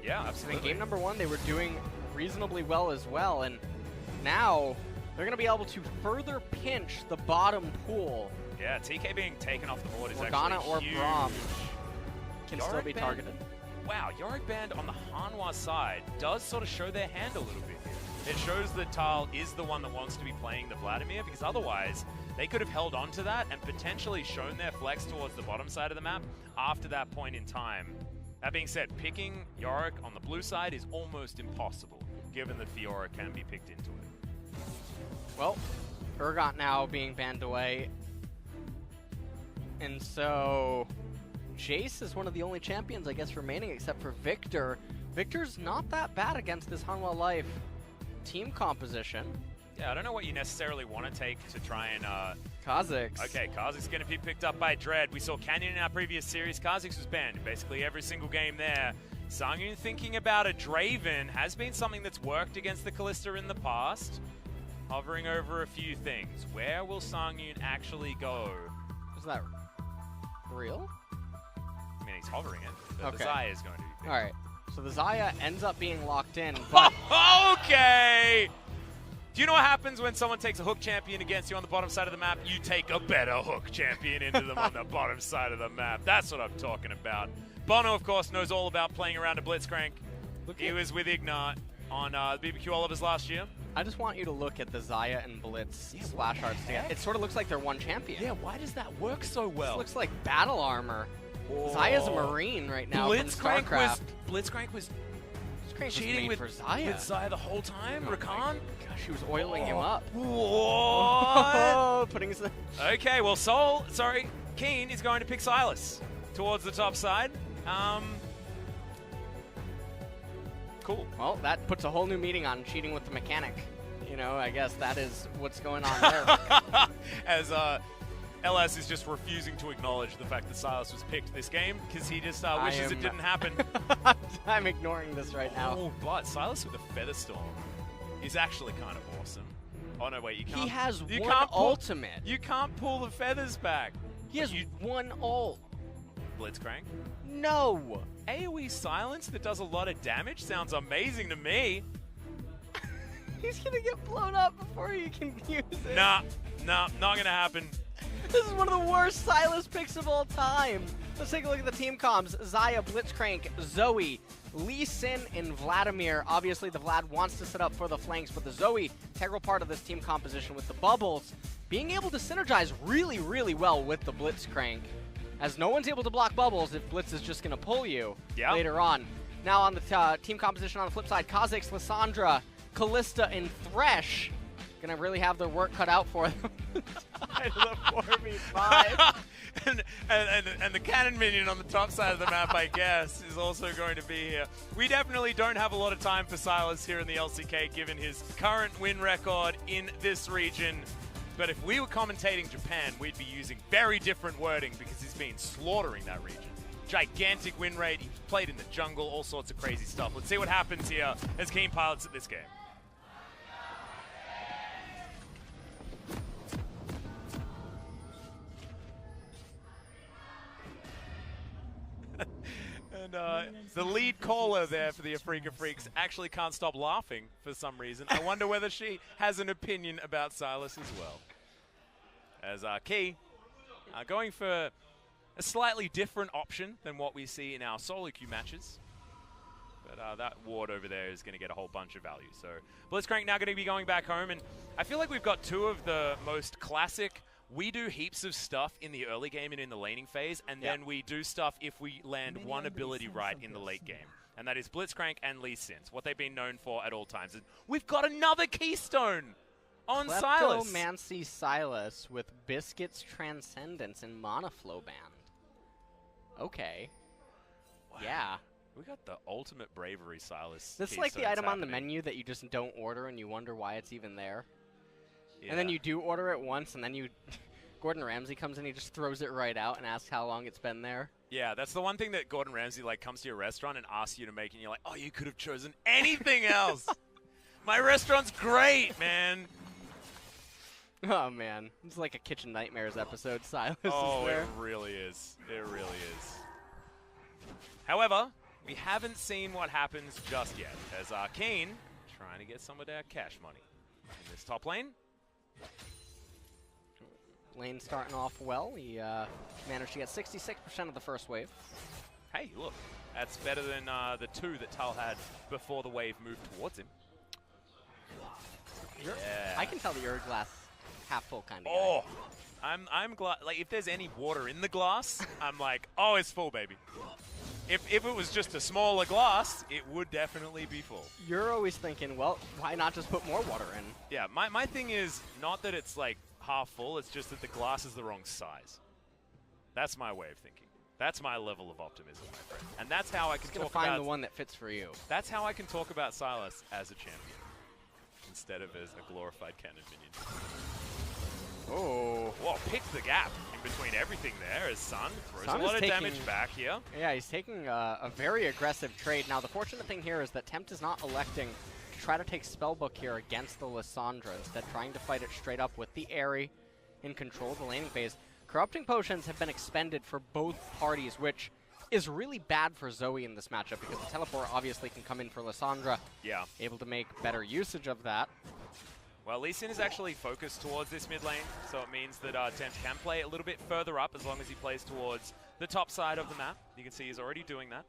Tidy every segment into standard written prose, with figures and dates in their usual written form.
Yeah, absolutely. In game number 1, they were doing reasonably well as well, and now they're going to be able to further pinch the bottom pool. Yeah, TK being taken off the board is Morgana actually or huge. Braum can Yorick still be Band- targeted. Wow, Yorick Band on the Hanwha side does sort of show their hand a little bit here. It shows that Tal is the one that wants to be playing the Vladimir, because otherwise they could have held on to that and potentially shown their flex towards the bottom side of the map after that point in time. That being said, picking Yorick on the blue side is almost impossible, given that Fiora can be picked into it. Well, Urgot now being banned away. And so Jace is one of the only champions, I guess, remaining except for Victor. Victor's not that bad against this Hanwha Life team composition. Yeah, I don't know what you necessarily want to take to try and... Kha'Zix. Okay, Kha'Zix going to be picked up by Dread. We saw Canyon in our previous series. Kha'Zix was banned in basically every single game there. Sangyun thinking about a Draven has been something that's worked against the Kalista in the past. Hovering over a few things. Where will Sangyun actually go? Is that real? I mean, he's hovering it. But Okay. the Xayah is going to be picked. Alright, so the Xayah ends up being locked in, but... Okay! Do you know what happens when someone takes a hook champion against you on the bottom side of the map? You take a better hook champion into them on the bottom side of the map. That's what I'm talking about. Bono, of course, knows all about playing around a Blitzcrank. He was with Ignat on BBQ Olivers last year. I just want you to look at the Xayah and Blitz splash arts together. It sort of looks like they're one champion. Yeah, why does that work so well? This looks like battle armor. Xayah's a Marine right now from StarCraft. Blitzcrank was Blitzcrank cheating was with made for Xayah. Xayah the whole time. Oh my Rakan. Gosh, she was oiling him up. What? Oh, putting his... Okay, well, Keen is going to pick Silas towards the top side. Cool. Well, that puts a whole new meaning on cheating with the mechanic. You know, I guess that is what's going on there. As LS is just refusing to acknowledge the fact that Silas was picked this game because he just wishes it didn't happen. I'm ignoring this right now. Oh, but Silas with a Featherstorm is actually kind of awesome. Oh, no, wait, you can't. He has you one can't ultimate. You can't pull the feathers back. He has one ult. Blitzcrank. No. AoE silence that does a lot of damage sounds amazing to me. He's gonna get blown up before he can use it. Nah, not gonna happen. This is one of the worst Silas picks of all time. Let's take a look at the team comms. Xayah, Blitzcrank, Zoe, Lee Sin, and Vladimir. Obviously, the Vlad wants to set up for the flanks, but the Zoe, integral part of this team composition with the bubbles, being able to synergize really, really well with the Blitzcrank, as no one's able to block bubbles if Blitz is just going to pull you later on. Now on the team composition on the flip side, Kha'Zix, Lissandra, Kalista, and Thresh going to really have their work cut out for them. Side of the 4v5. and the cannon minion on the top side of the map, I guess, is also going to be here. We definitely don't have a lot of time for Silas here in the LCK, given his current win record in this region. But if we were commentating Japan, we'd be using very different wording because he's been slaughtering that region. Gigantic win rate, he's played in the jungle, all sorts of crazy stuff. Let's see what happens here as Keen pilots at this game. And the lead caller there for the Afreeca Freecs actually can't stop laughing for some reason. I wonder whether she has an opinion about Silas as well. As Key going for a slightly different option than what we see in our solo queue matches. But that ward over there is going to get a whole bunch of value. So Blitzcrank now going to be going back home. And I feel like we've got two of the most classic. We do heaps of stuff in the early game and in the laning phase, and then we do stuff if we land one ability right in the late game. And that is Blitzcrank and Lee Sin, what they've been known for at all times. And we've got another keystone on Silas. Kleptomancy Silas with Biscuit's Transcendence and Monoflow Band. Okay. Wow. Yeah. We got the ultimate bravery Silas. That's like the item on the happening. menu that you just don't order and you wonder why it's even there. Yeah. And then you do order it once, and then you, Gordon Ramsay comes in, he just throws it right out and asks how long it's been there. Yeah, that's the one thing that Gordon Ramsay comes to your restaurant and asks you to make, and you're like, oh, you could have chosen anything else. My restaurant's great, man. Oh man, it's like a Kitchen Nightmares episode. Silas Oh, is there. it really is. It really is. However, we haven't seen what happens just yet, as Keen trying to get some of their cash money in this top lane. Lane starting off well. He managed to get 66% of the first wave. Hey, look, that's better than the 2 that Tal had before the wave moved towards him. Yeah. I can tell that you're a glass half full kind of guy. Oh, I'm glad. Like, if there's any water in the glass, I'm like, oh, it's full, baby. If it was just a smaller glass, it would definitely be full. You're always thinking, well, why not just put more water in? Yeah, my thing is not that it's like half full, it's just that the glass is the wrong size. That's my way of thinking. That's my level of optimism, my friend. And that's how I can talk about... find the one that fits for you. That's how I can talk about Sylas as a champion, instead of as a glorified cannon minion. Oh, whoa, picked the gap in between everything there as Sun throws a lot of damage back here. Yeah, he's taking a very aggressive trade. Now, the fortunate thing here is that Tempt is not electing to try to take Spellbook here against the Lissandra, instead trying to fight it straight up with the Aerie in control of the laning phase. Corrupting Potions have been expended for both parties, which is really bad for Zoe in this matchup because the Teleport obviously can come in for Lissandra. Yeah. Able to make better usage of that. Well, Lee Sin is actually focused towards this mid lane, so it means that Tempt can play a little bit further up as long as he plays towards the top side of the map. You can see he's already doing that.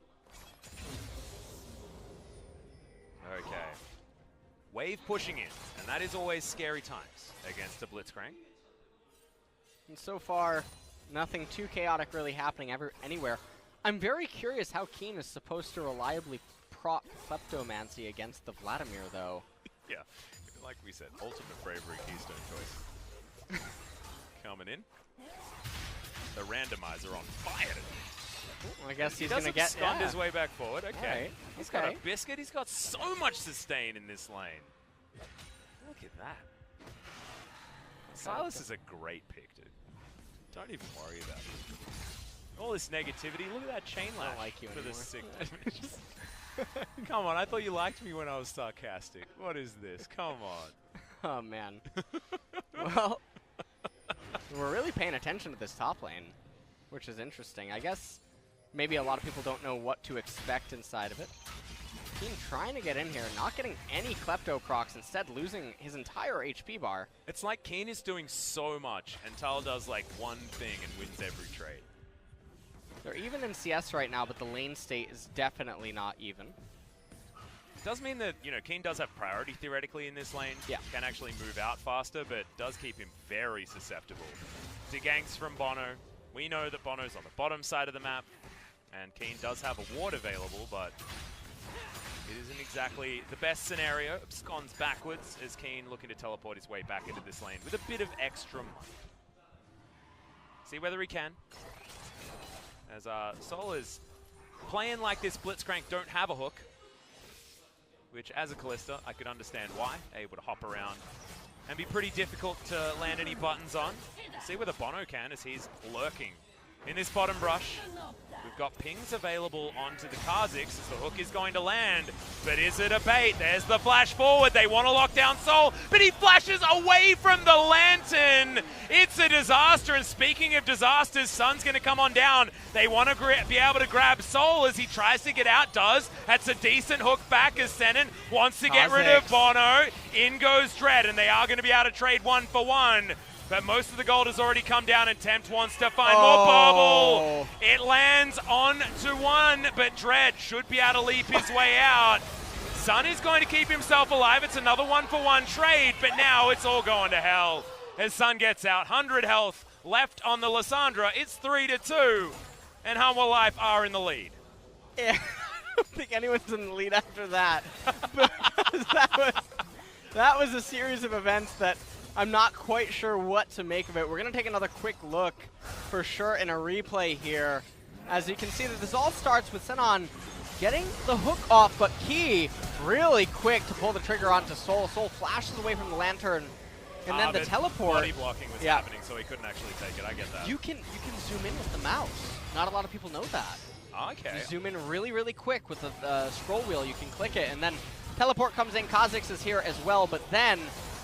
Okay. Wave pushing in, and that is always scary times against a Blitzcrank. And so far, nothing too chaotic really happening anywhere. I'm very curious how Keen is supposed to reliably proc Kleptomancy against the Vladimir, though. Yeah. Like we said, ultimate bravery keystone choice. Coming in. The randomizer on fire. Well, I guess he's going to get stunned his way back forward. Okay. Right. He's got a biscuit. He's got so much sustain in this lane. Look at that. Sylas is a great pick, dude. Don't even worry about it. All this negativity. Look at that chain lash like you for anymore. the sick damage. Come on, I thought you liked me when I was sarcastic. What is this? Come on. Oh, man. Well, we're really paying attention to this top lane, which is interesting. I guess maybe a lot of people don't know what to expect inside of it. Keen trying to get in here, not getting any Klepto procs, instead losing his entire HP bar. It's like Keen is doing so much, and Tal does like one thing and wins every trade. They're even in CS right now, but the lane state is definitely not even. It does mean that, you know, Keen does have priority theoretically in this lane. Yeah. Can actually move out faster, but does keep him very susceptible to ganks from Bono. We know that Bono's on the bottom side of the map, and Keen does have a ward available, but it isn't exactly the best scenario. Absconds backwards as Keen looking to teleport his way back into this lane with a bit of extra money. See whether he can. As Sol is playing like this Blitzcrank don't have a hook, which as a Kalista, I could understand why. Able to hop around and be pretty difficult to land any buttons on. See whether Bono can as he's lurking in this bottom brush. We've got pings available onto the Kha'Zix as the hook is going to land. But is it a bait? There's the flash forward. They want to lock down Sol, but he flashes away from the lantern. It's a disaster, and speaking of disasters, Sun's going to come on down. They want to be able to grab Sol as he tries to get out. That's a decent hook back as Senin wants to get rid of Bono. In goes Dread, and they are going to be able to trade 1-for-1. But most of the gold has already come down, and Tempt wants to find more bubble. It lands on to one, but Dread should be able to leap his way out. Sun is going to keep himself alive. It's another 1-for-1 trade, but now it's all going to hell as Sun gets out. 100 health left on the Lissandra. It's 3-2, and Hanwha Life are in the lead. Yeah, I don't think anyone's in the lead after that. But that was a series of events that I'm not quite sure what to make of it. We're going to take another quick look for sure in a replay here. As you can see that this all starts with Senon getting the hook off, but Key really quick to pull the trigger onto Sol. Sol flashes away from the lantern, and then the teleport. Body blocking was happening, so he couldn't actually take it. I get that. You can zoom in with the mouse. Not a lot of people know that. Okay. You zoom in really, really quick with the scroll wheel. You can click it, and then teleport comes in. Kha'Zix is here as well, but then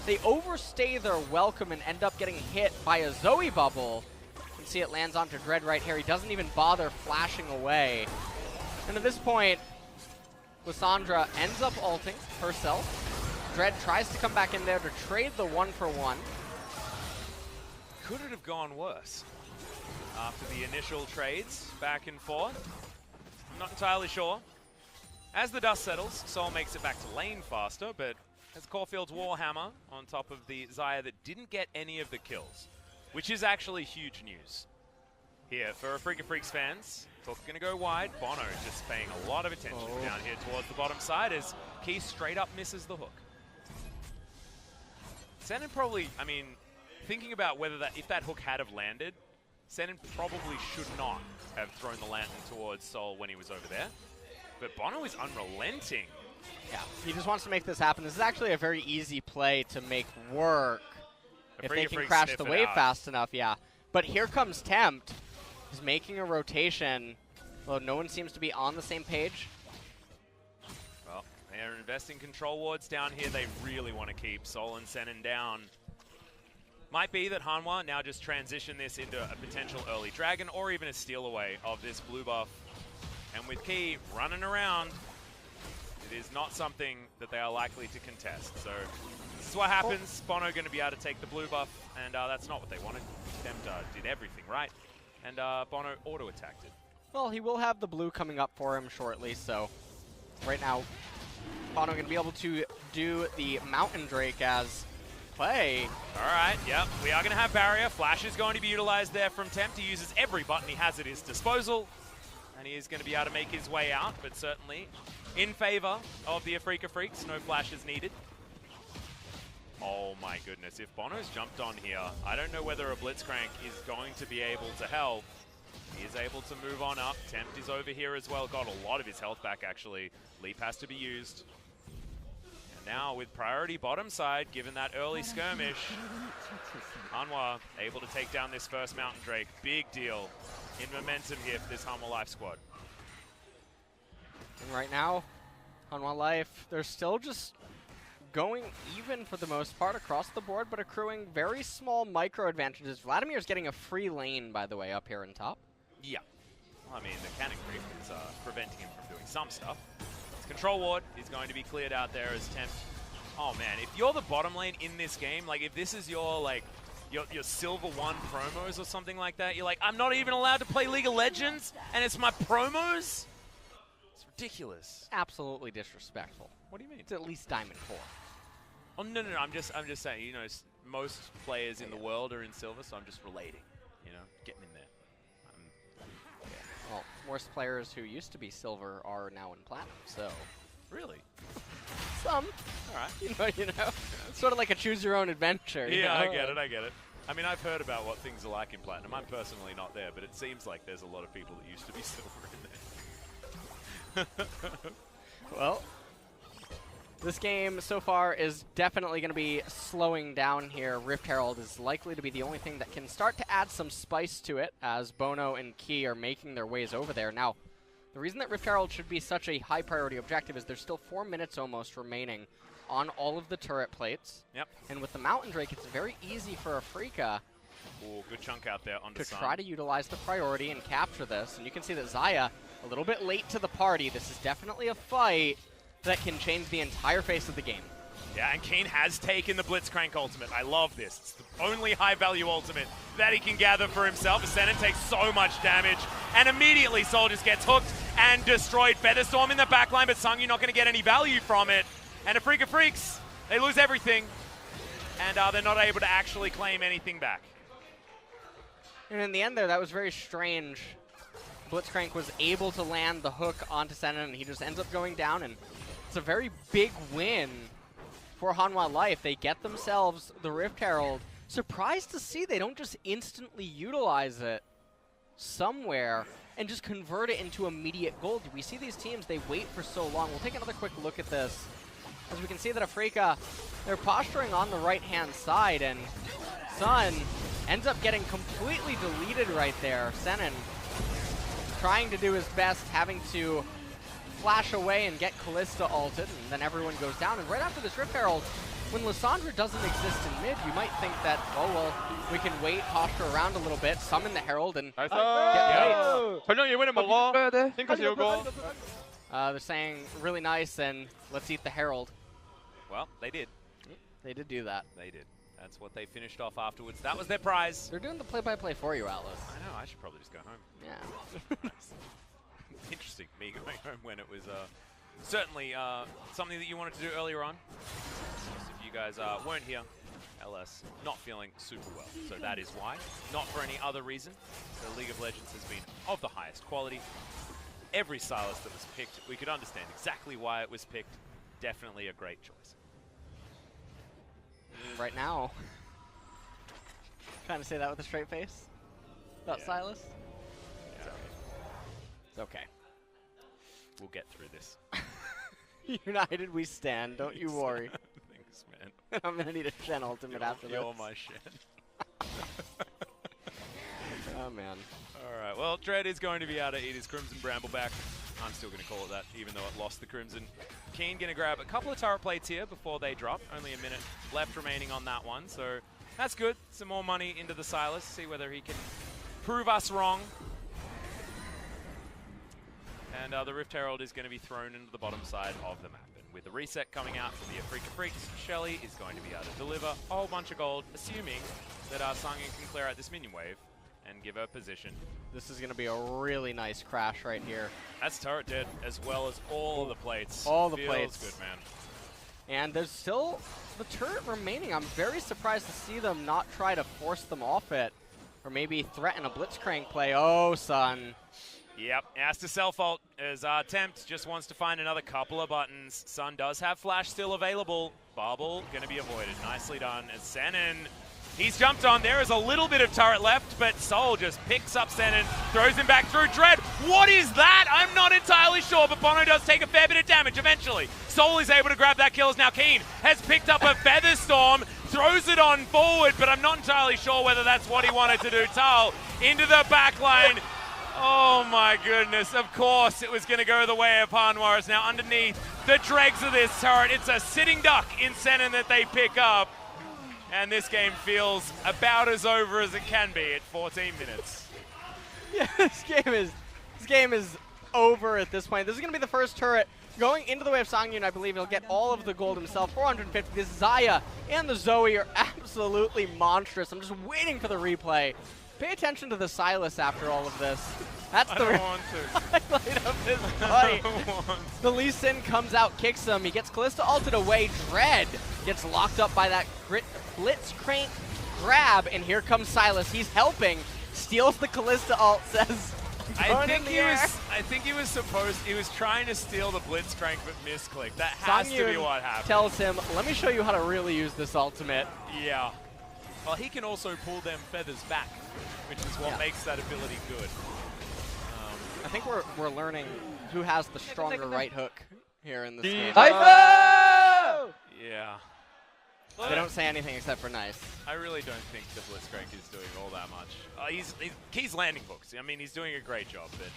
they overstay their welcome and end up getting hit by a Zoe bubble. You can see it lands onto Dread right here. He doesn't even bother flashing away. And at this point, Lissandra ends up ulting herself. Dread tries to come back in there to trade the 1-for-1. Could it have gone worse? After the initial trades back and forth? I'm not entirely sure. As the dust settles, Sol makes it back to lane faster, but has Caulfield's Warhammer on top of the Xayah that didn't get any of the kills, which is actually huge news. Here, for Afreeca Freecs fans, talk going to go wide. Bono just paying a lot of attention down here towards the bottom side as Key straight up misses the hook. Senin probably, I mean, thinking about whether that, if that hook had have landed, Senin probably should not have thrown the lantern towards Sol when he was over there. But Bono is unrelenting. Yeah, he just wants to make this happen. This is actually a very easy play to make work if they can crash the wave fast enough, yeah. But here comes Tempt. He's making a rotation. Well, no one seems to be on the same page. Well, they're investing control wards down here. They really want to keep Sol and Senin down. Might be that Hanwha now just transition this into a potential early dragon or even a steal away of this blue buff. And with Key running around, it is not something that they are likely to contest. So this is what happens. Bono going to be able to take the blue buff, and that's not what they wanted. Tempt did everything right, and Bono auto-attacked it. Well, he will have the blue coming up for him shortly, so right now, Bono going to be able to do the Mountain Drake as play. All right, yep, we are going to have barrier. Flash is going to be utilized there from Tempt. He uses every button he has at his disposal, and he is going to be able to make his way out, but certainly in favor of the Afreeca Freecs. No flashes needed. Oh my goodness, if Bono's jumped on here, I don't know whether a Blitzcrank is going to be able to help. He is able to move on up. Tempt is over here as well. Got a lot of his health back, actually. Leap has to be used. And now with priority bottom side, given that early skirmish, Hanwha able to take down this first Mountain Drake. Big deal in momentum here for this Hanwha Life squad. And right now, Hanwha Life, they're still just going even for the most part across the board, but accruing very small micro advantages. Vladimir's getting a free lane, by the way, up here on top. Yeah. Well, I mean, the Cannon Creep is preventing him from doing some stuff. His control ward is going to be cleared out there as Tempt. Oh, man, if you're the bottom lane in this game, like, if this is your, like, your Silver 1 promos or something like that, you're like, I'm not even allowed to play League of Legends, and it's my promos? It's ridiculous. Absolutely disrespectful. What do you mean? It's at least Diamond 4. Oh, no, I'm just saying, you know, most players in the world are in Silver, so I'm just relating, you know, getting in there. Well, most players who used to be Silver are now in Platinum, so. Really? Some. All right. You know, it's sort of like a choose your own adventure. Yeah, know? I get it. I mean, I've heard about what things are like in Platinum. I'm personally not there, but it seems like there's a lot of people that used to be Silver in there. Well, this game so far is definitely going to be slowing down here. Rift Herald is likely to be the only thing that can start to add some spice to it as Bono and Key are making their ways over there. Now, the reason that Rift Herald should be such a high priority objective is there's still 4 minutes almost remaining on all of the turret plates. Yep. And with the Mountain Drake, it's very easy for Afreeca Ooh, good chunk out there onto to try to utilize the priority and capture this. And you can see that Xayah, a little bit late to the party. This is definitely a fight that can change the entire face of the game. Yeah, and Kane has taken the Blitzcrank ultimate. I love this. It's the only high-value ultimate that he can gather for himself. Ascendant takes so much damage, and immediately Sol just gets hooked and destroyed. Featherstorm in the backline, but Sung, you're not going to get any value from it. And Afreeca Freecs, they lose everything, and they're not able to actually claim anything back. And in the end there, that was very strange. Blitzcrank was able to land the hook onto Senin, and he just ends up going down, and it's a very big win for Hanwha Life. They get themselves the Rift Herald. Surprised to see they don't just instantly utilize it somewhere and just convert it into immediate gold. We see these teams, they wait for so long. We'll take another quick look at this. As we can see that Afreeca, they're posturing on the right-hand side, and Sun ends up getting completely deleted right there. Senin trying to do his best, having to flash away and get Callista ulted, and then everyone goes down. And right after this Rift Herald, when Lissandra doesn't exist in mid, you might think that, oh, well, we can wait, posture around a little bit, summon the Herald, and get plates. They're saying really nice, and let's eat the Herald. Well, they did. They did do that. They did. That's what they finished off afterwards. That was their prize. They're doing the play-by-play for you, Atlas. I know. I should probably just go home. Yeah. Interesting, me going home when it was certainly something that you wanted to do earlier on. Just if you guys weren't here, LS not feeling super well. So that is why. Not for any other reason. The League of Legends has been of the highest quality. Every Sylas that was picked, we could understand exactly why it was picked. Definitely a great choice. Right now, trying to say that with a straight face about Sylas. Yeah. It's okay. We'll get through this. United we stand, don't you worry. Thanks, man. I'm gonna need a Shen ultimate after this. You're my Shen. Oh man. Alright, well, Dread is going to be able to eat his Crimson Brambleback. I'm still going to call it that, even though it lost the Crimson. Keen going to grab a couple of turret plates here before they drop. Only a minute left remaining on that one, so that's good. Some more money into the Sylas. See whether he can prove us wrong. And the Rift Herald is going to be thrown into the bottom side of the map. And with the reset coming out for the Afreeca Freecs, HLE is going to be able to deliver a whole bunch of gold, assuming that Sangin can clear out this minion wave and give her position. This is going to be a really nice crash right here. That's turret dead, as well as all of the plates. All the Feels plates. Good, man. And there's still the turret remaining. I'm very surprised to see them not try to force them off it, or maybe threaten a Blitzcrank play. Oh, son. Yep, has to self-ult as Tempt just wants to find another couple of buttons. Sun does have Flash still available. Bubble going to be avoided. Nicely done as Senin. He's jumped on. There is a little bit of turret left, but Soul just picks up Senin, throws him back through Dread. What is that? I'm not entirely sure, but Bono does take a fair bit of damage eventually. Soul is able to grab that kill as now Keen has picked up a Feather Storm, throws it on forward, but I'm not entirely sure whether that's what he wanted to do. Tal into the back line. Oh my goodness, of course it was going to go the way of Hanwha. It's now underneath the dregs of this turret. It's a sitting duck in Senin that they pick up. And this game feels about as over as it can be at 14 minutes. Yeah, this game is over at this point. This is going to be the first turret going into the way of Sangyun. I believe he'll get all of the gold himself. 450. This Xayah and the Zoe are absolutely monstrous. I'm just waiting for the replay. Pay attention to the Sylas after all of this. That's the highlight of this fight. The Lee Sin comes out, kicks him. He gets Kalista ulted away. Dread gets locked up by that Blitzcrank grab, and here comes Sylas. He's helping. Steals the Kalista ult. Says, I think he was trying to steal the Blitzcrank but misclicked. That has to be what happened. Tells him, let me show you how to really use this ultimate. Yeah. Well, he can also pull them feathers back, which is what makes that ability good. I think we're learning who has the stronger right hook here in this game. Yeah. They don't say anything except for nice. I really don't think the Blitzcrank is doing all that much. He's landing hooks. I mean, he's doing a great job, but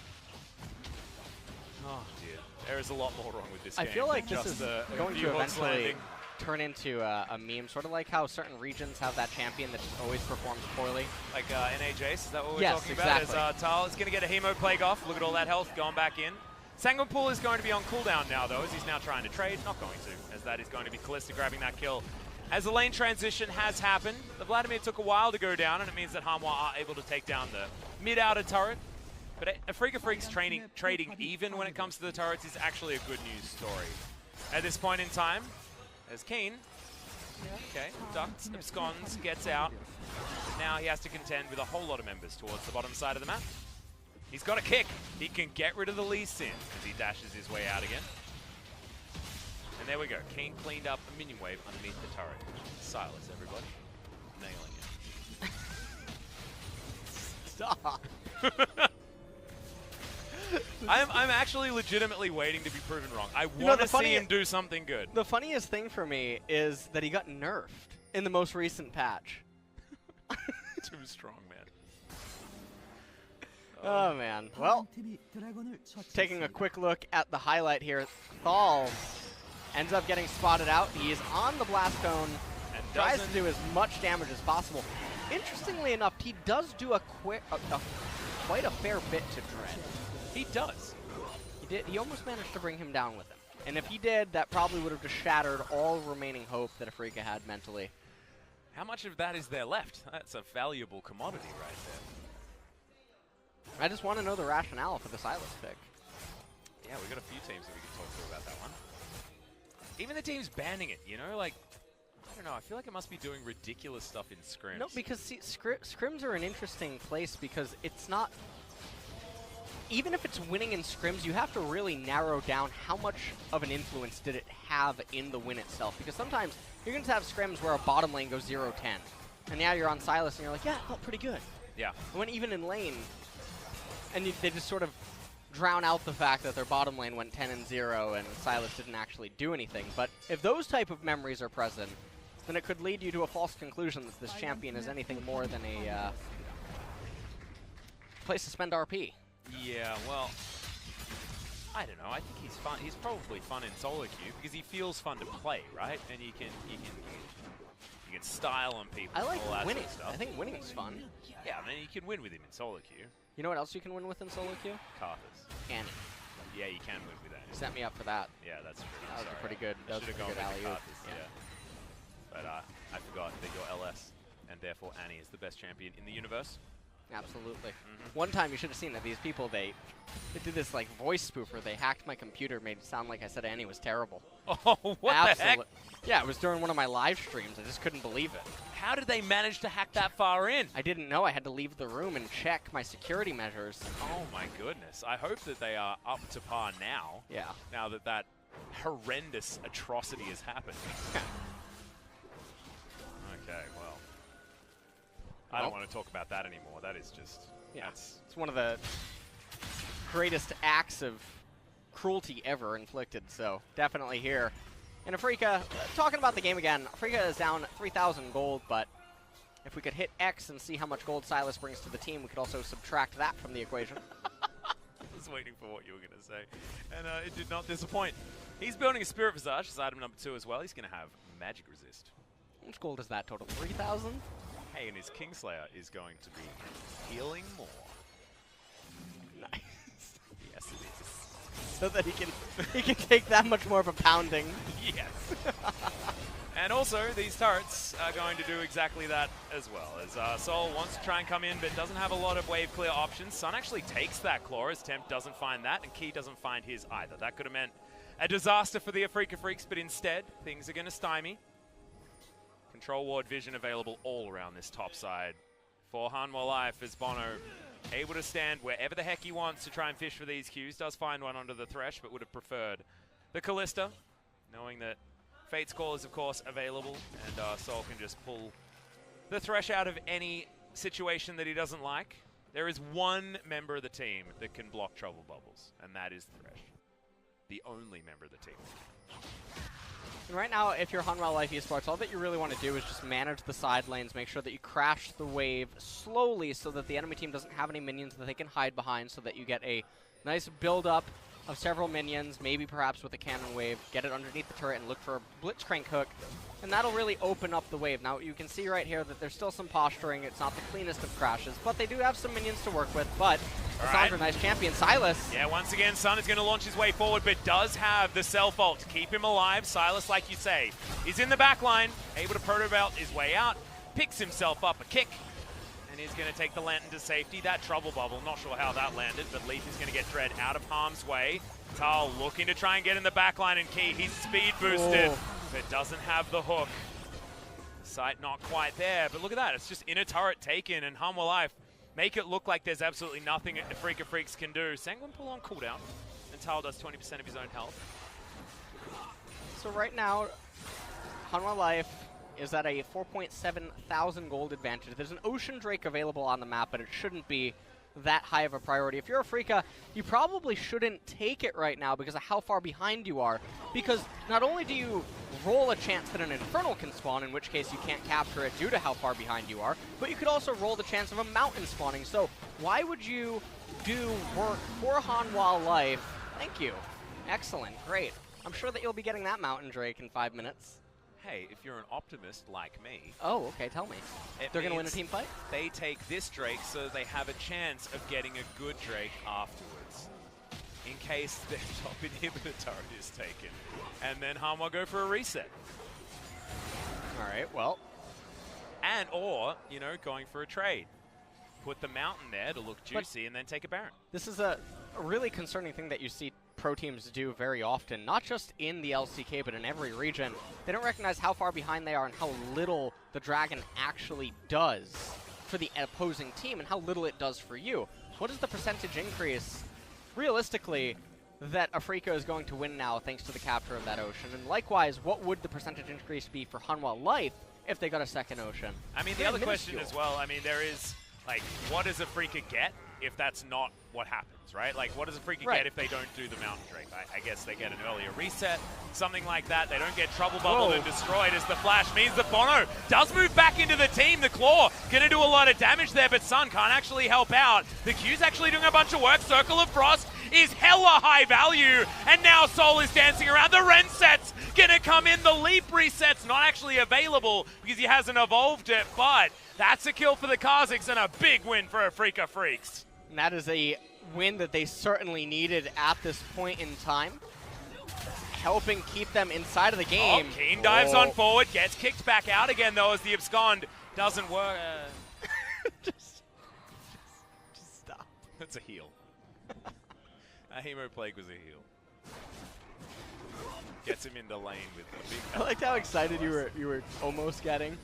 oh dear, there is a lot more wrong with this game. I feel like this is going to eventually turn into a meme, sort of like how certain regions have that champion that just always performs poorly. Like NA Jace, is that what we're talking exactly. about? As Tal is going to get a Hemo Plague off. Look at all that health going back in. Sanguinpool is going to be on cooldown now, though, as he's now trying to trade. Not going to, as that is going to be Kalista grabbing that kill. As the lane transition has happened, the Vladimir took a while to go down, and it means that Hanwha are able to take down the mid-outer turret. But Afreeca Freecs trading even when it comes to the turrets is actually a good news story. At this point in time, as Keen, ducks, absconds, gets out. But now he has to contend with a whole lot of members towards the bottom side of the map. He's got a kick. He can get rid of the Lee Sin as he dashes his way out again. And there we go. Keen cleaned up a minion wave underneath the turret. Sylas, everybody. Nailing it. Stop. I'm actually legitimately waiting to be proven wrong. I want to see him do something good. The funniest thing for me is that he got nerfed in the most recent patch. Too strong, man. Oh, man. Well, taking a quick look at the highlight here. Thal Ends up getting spotted out. He is on the blast cone. And Tries to do as much damage as possible. Interestingly enough, he does do quite a fair bit to Dread. He does. He almost managed to bring him down with him. And if he did, that probably would have just shattered all remaining hope that Afreeca had mentally. How much of that is there left? That's a valuable commodity right there. I just want to know the rationale for the Sylas pick. Yeah, we've got a few teams that we can talk to about that one. Even the teams banning it, you know, like, I don't know, I feel like it must be doing ridiculous stuff in scrims. No, because see, scrims are an interesting place because it's not... Even if it's winning in scrims, you have to really narrow down how much of an influence did it have in the win itself. Because sometimes you're going to have scrims where a bottom lane goes 0-10. And now you're on Sylas and you're like, yeah, it felt pretty good. Yeah. When even in lane, and they just sort of drown out the fact that their bottom lane went 10-0 and Sylas didn't actually do anything. But if those type of memories are present, then it could lead you to a false conclusion that this champion is anything more than a place to spend RP. Yeah, well, I don't know. I think he's fun. He's probably fun in solo queue because he feels fun to play, right? And you can style on people. I like all that winning. Sort of stuff. I think winning is fun. Yeah, I mean, you can win with him in solo queue. You know what else you can win with in solo queue? Carthus. Annie. Yeah, you can win with Annie. Set me up for that. Yeah, that's true. That was Sorry. a pretty good. I That was a should have pretty gone good with alley-oop. Carthus, yeah. But I forgot that you're LS, and therefore Annie is the best champion in the universe. Absolutely. One time you should have seen that these people, they did this like voice spoofer. They hacked my computer, made it sound like I said Annie was terrible. Oh, what the heck? Yeah, it was during one of my live streams. I just couldn't believe it. How did they manage to hack that far in? I didn't know. I had to leave the room and check my security measures. Oh my goodness. I hope that they are up to par now. Yeah. Now that that horrendous atrocity has happened. Okay, well. I don't want to talk about that anymore. That is just... Yeah, it's one of the greatest acts of cruelty ever inflicted, so definitely here. And Afreeca, talking about the game again, Afreeca is down 3,000 gold, but if we could hit X and see how much gold Sylas brings to the team, we could also subtract that from the equation. I was waiting for what you were going to say, and it did not disappoint. He's building a Spirit Visage as item number 2 as well. He's going to have Magic Resist. How much gold is that total? 3,000? Hey, and his Kingslayer is going to be healing more. Nice. Yes, it is. So that he can take that much more of a pounding. Yes. And also, these turrets are going to do exactly that as well. As Sol wants to try and come in, but doesn't have a lot of wave clear options. Sun actually takes that claw, as Temp doesn't find that, and Key doesn't find his either. That could have meant a disaster for the Afreeca Freecs, but instead, things are going to stymie. Control ward vision available all around this top side for Hanwha Life as Bono able to stand wherever the heck he wants to try and fish for these Qs. Does find one under the Thresh, but would have preferred the Callista, knowing that Fate's Call is, of course, available, and Sol can just pull the Thresh out of any situation that he doesn't like. There is one member of the team that can block Trouble Bubbles, and that is Thresh. The only member of the team. And right now, if you're Hanwha Life Esports, all that you really want to do is just manage the side lanes, make sure that you crash the wave slowly so that the enemy team doesn't have any minions that they can hide behind, so that you get a nice build-up of several minions, maybe perhaps with a cannon wave, get it underneath the turret and look for a Blitzcrank hook, and that'll really open up the wave. Now, you can see right here that there's still some posturing. It's not the cleanest of crashes, but they do have some minions to work with, but Cassandra, nice champion. Sylas. Yeah, once again, Sun is going to launch his way forward, but does have the self-ult to keep him alive. Sylas, like you say, is in the back line, able to proto-belt his way out, picks himself up a kick, and is going to take the Lantern to safety. That Trouble Bubble, not sure how that landed, but Leaf is going to get Dread out of harm's way. Tal looking to try and get in the back line, and Key, he's speed boosted, but doesn't have the hook. Sight not quite there, but look at that. It's just inner turret taken, and Hanwha Life make it look like there's absolutely nothing Afreeca Freecs can do. Sanguine pull on cooldown, and Tal does 20% of his own health. So right now, Hanwha Life is at a 4,700 gold advantage. There's an Ocean Drake available on the map, but it shouldn't be that high of a priority. If you're Afreeca, you probably shouldn't take it right now because of how far behind you are. Because not only do you roll a chance that an Infernal can spawn, in which case you can't capture it due to how far behind you are, but you could also roll the chance of a Mountain spawning. So why would you do work for Hanwha Life? Thank you. Excellent. Great. I'm sure that you'll be getting that Mountain Drake in 5 minutes. Hey, if you're an optimist like me... Oh, okay, tell me. They're going to win a team fight? They take this Drake so they have a chance of getting a good Drake afterwards, in case their top inhibitor turret is taken. And then Hanwha go for a reset. All right, well. And, or, you know, going for a trade. Put the Mountain there to look juicy and then take a Baron. This is a really concerning thing that you see pro teams do very often, not just in the LCK, but in every region. They don't recognize how far behind they are and how little the Dragon actually does for the opposing team and how little it does for you. What is the percentage increase, realistically, that Afreeca is going to win now thanks to the capture of that Ocean? And likewise, what would the percentage increase be for Hanwha Life if they got a second Ocean? I mean, the other question as well, I mean, there is, like, what does Afreeca get if that's not what happens, right? Like, what does Afreeca get if they don't do the Mountain Drake? I guess they get an earlier reset, something like that. They don't get Trouble Bubbled and destroyed as the flash means that Bono does move back into the team. The Claw going to do a lot of damage there, but Sun can't actually help out. The Q's actually doing a bunch of work. Circle of Frost is hella high value, and now Soul is dancing around. The Ren set's going to come in. The Leap reset's not actually available because he hasn't evolved it, but that's a kill for the Kazakhs and a big win for Afreeca Freecs. And that is a win that they certainly needed at this point in time, helping keep them inside of the game. Oh, Keen dives on forward, gets kicked back out again, though, as the abscond doesn't work. Just stop. That's a heal. That Hemo Plague was a heal. Gets him into lane with the big... I liked how excited you were almost getting.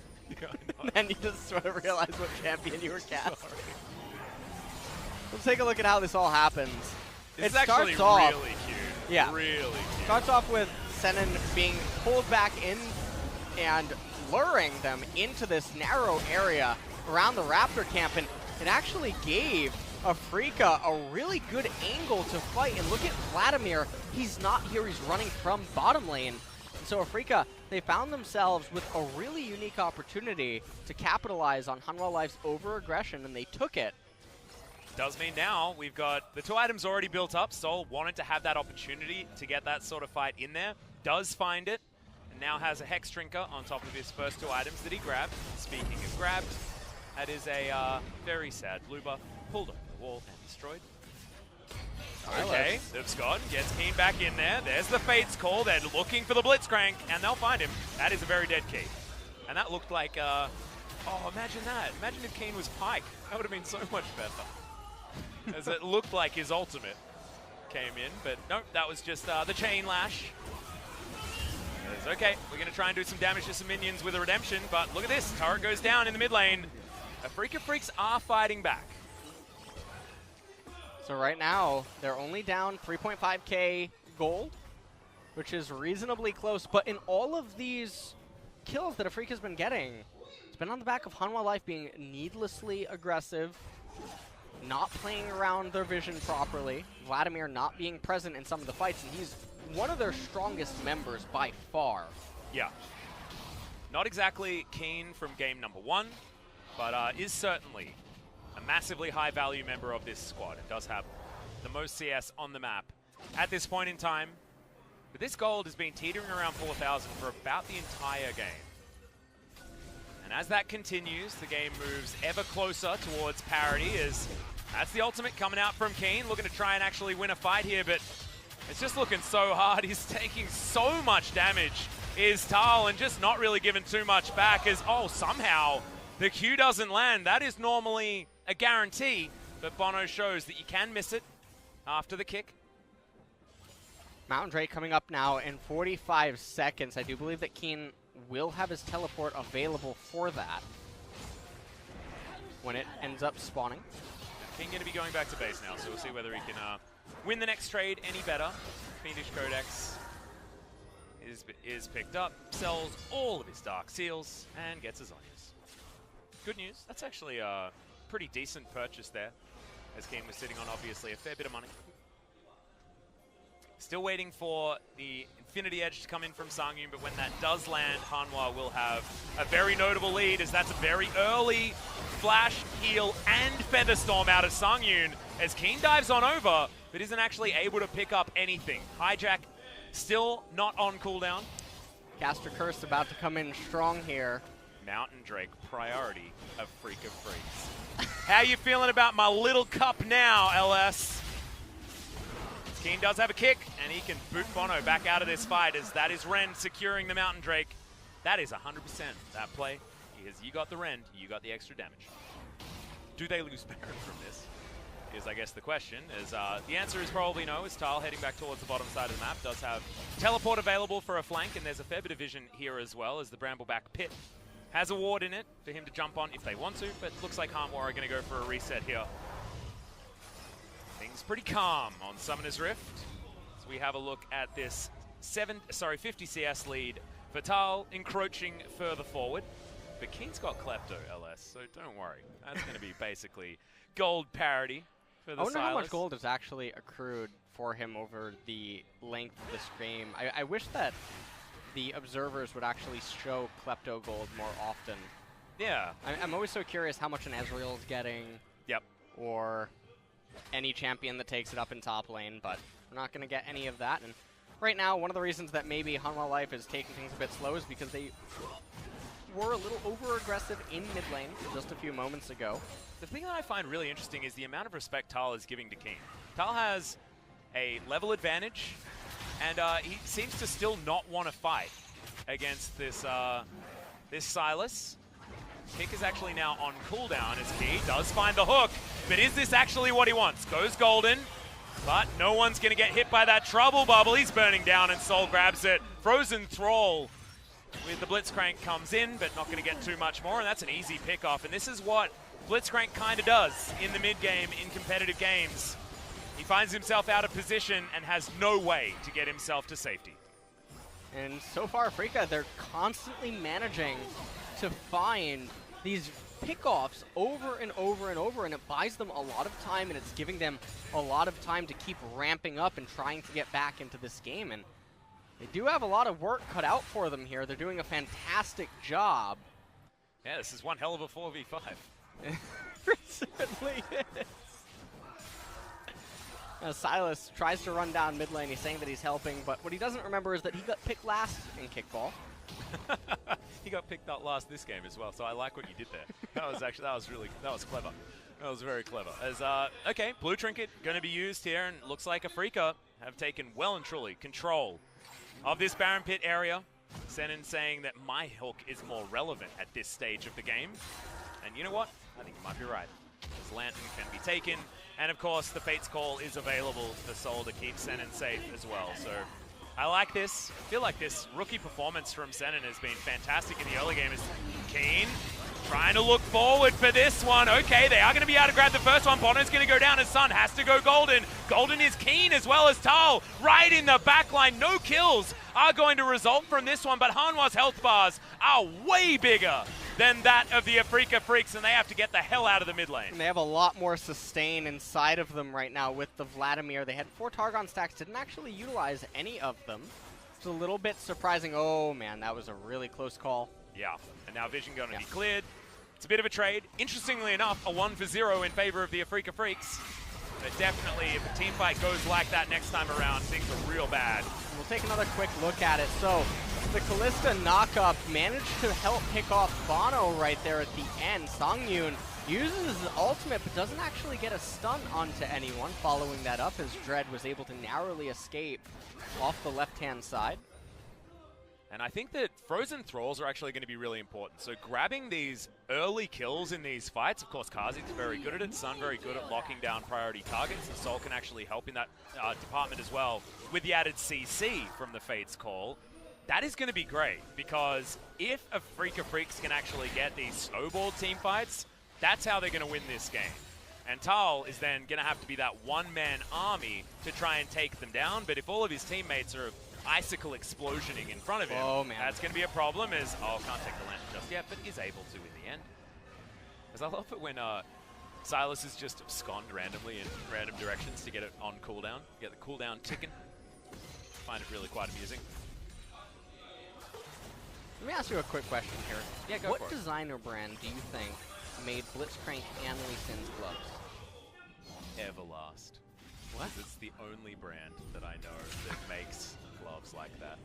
And then you just sort of realized what champion you were casting. Let's take a look at how this all happens. It's actually really cute. Yeah. Really cute. Starts off with Senin being pulled back in and luring them into this narrow area around the Raptor camp, and it actually gave Afreeca a really good angle to fight. And look at Vladimir. He's not here. He's running from bottom lane. And so Afreeca, they found themselves with a really unique opportunity to capitalize on Hanwha Life's over-aggression, and they took it. Does mean now we've got the 2 items already built up. Soul wanted to have that opportunity to get that sort of fight in there. Does find it, and now has a Hex Drinker on top of his first 2 items that he grabbed. Speaking of grabbed, that is a very sad blue buff pulled over the wall and destroyed. Okay, Abscond gets Keen back in there. There's the Fate's Call. They're looking for the Blitzcrank, and they'll find him. That is a very dead Keen. And that looked like, oh, imagine that. Imagine if Keen was Pike. That would have been so much better. As it looked like his ultimate came in, but nope, that was just the Chain Lash. Okay, we're going to try and do some damage to some minions with a Redemption, but look at this. Turret goes down in the mid lane. Afreeca Freecs are fighting back. So right now, they're only down 3.5k gold, which is reasonably close, but in all of these kills that Afreeca's been getting, it's been on the back of Hanwha Life being needlessly aggressive, not playing around their vision properly, Vladimir not being present in some of the fights, and he's one of their strongest members by far. Yeah. Not exactly Keen from game number 1, but is certainly a massively high-value member of this squad. It does have the most CS on the map at this point in time. But this gold has been teetering around 4,000 for about the entire game. And as that continues, the game moves ever closer towards parity, as that's the ultimate coming out from Keen, looking to try and actually win a fight here, but it's just looking so hard. He's taking so much damage, is Tal, and just not really giving too much back, as, oh, somehow the Q doesn't land. That is normally a guarantee, but Bono shows that you can miss it after the kick. Mountain Drake coming up now in 45 seconds. I do believe that Keen will have his teleport available for that when it ends up spawning. King going to be going back to base now, so we'll see whether he can win the next trade any better. Fiendish Codex is picked up, sells all of his Dark Seals, and gets his Onions. Good news. That's actually a pretty decent purchase there, as Keen was sitting on, obviously, a fair bit of money. Still waiting for the Infinity Edge to come in from Sangyun, but when that does land, Hanwha will have a very notable lead, as that's a very early flash, heal, and Featherstorm out of Sangyun, as Keen dives on over, but isn't actually able to pick up anything. Hijack still not on cooldown. Caster Curse about to come in strong here. Mountain Drake, priority of Freeca Freecs. How you feeling about my little cup now, LS? Keen does have a kick, and he can boot Bono back out of this fight as that is Ren securing the Mountain Drake. That is 100% that play. Because you got the Rend, you got the extra damage. Do they lose Baron from this? Is I guess the question. As the answer is probably no, as Tile heading back towards the bottom side of the map does have teleport available for a flank, and there's a fair bit of vision here as well, as the Brambleback pit has a ward in it for him to jump on if they want to, but looks like Hanwha are going to go for a reset here. Things pretty calm on Summoner's Rift. So we have a look at this 50 CS lead. Vital encroaching further forward. But Keen's got Klepto, LS, so don't worry. That's going to be basically gold parity for the I wonder Silas. how much gold is actually accrued for him over the length of the stream. I wish that the observers would actually show Klepto gold more often. Yeah. I'm always so curious how much an Ezreal's getting. Yep. Or any champion that takes it up in top lane, but we're not going to get any of that. And right now, one of the reasons that maybe Hanwha Life is taking things a bit slow is because they were a little over-aggressive in mid lane just a few moments ago. The thing that I find really interesting is the amount of respect Tal is giving to Keen. Tal has a level advantage, and he seems to still not want to fight against this this Silas. Kick is actually now on cooldown as Key does find the hook, but is this actually what he wants? Goes golden, but no one's going to get hit by that trouble bubble. He's burning down and Soul grabs it. Frozen Thrall with the Blitzcrank comes in, but not going to get too much more, and that's an easy pick-off. And this is what Blitzcrank kind of does in the mid-game in competitive games. He finds himself out of position and has no way to get himself to safety. And so far, Afreeca, they're constantly managing to find these pickoffs over and over and over, and it buys them a lot of time, and it's giving them a lot of time to keep ramping up and trying to get back into this game. And they do have a lot of work cut out for them here. They're doing a fantastic job. Yeah, this is one hell of a 4v5. It certainly is. Silas tries to run down mid lane. He's saying that he's helping, but what he doesn't remember is that he got picked last in kickball. He got picked out last this game as well, so I like what you did there. That was clever. That was very clever. As okay, blue trinket going to be used here, and looks like Afreeca have taken well and truly control of this Baron Pit area. Senin saying that my hook is more relevant at this stage of the game. And you know what? I think you might be right. This Lantern can be taken, and of course the Fate's Call is available for Soul to keep Senin safe as well. So I like this. I feel like this rookie performance from Senin has been fantastic in the early game. Is Keen trying to look forward for this one. Okay, they are going to be able to grab the first one. Bono's going to go down, and Sun has to go golden. Golden is Keen as well as Tal. Right in the back line. No kills are going to result from this one, but Hanwha's health bars are way bigger than that of the Afreeca Freecs, and they have to get the hell out of the mid lane. And they have a lot more sustain inside of them right now with the Vladimir. They had 4 Targon stacks, didn't actually utilize any of them. It's a little bit surprising. Oh man, that was a really close call. Yeah, and now Vision going to be cleared. It's a bit of a trade. Interestingly enough, a 1-for-0 in favor of the Afreeca Freecs. But definitely, if a team fight goes like that next time around, things are real bad. We'll take another quick look at it. So, the Kalista knockup managed to help pick off Bono right there at the end. Songyun uses his ultimate, but doesn't actually get a stun onto anyone. Following that up, as Dread was able to narrowly escape off the left-hand side. And I think that Frozen Thralls are actually going to be really important. So grabbing these early kills in these fights, of course Kha'Zix's very good at it, Sun very good at locking down priority targets, and Soul can actually help in that department as well with the added CC from the Fate's Call. That is going to be great, because if Afreeca Freecs can actually get these snowball team fights, that's how they're going to win this game. And Tal is then going to have to be that one-man army to try and take them down, but if all of his teammates are icicle explosioning in front of him, that's going to be a problem. Can't take the Lantern just yet, but is able to in the end. Because I love it when Silas is just abscond randomly in random directions to get it on cooldown, get the cooldown ticking. Find it really quite amusing. Let me ask you a quick question here. Yeah, go for it. What designer brand do you think made Blitzcrank and Lee Sin's gloves? Everlast. What? It's the only brand that I know that makes gloves like that.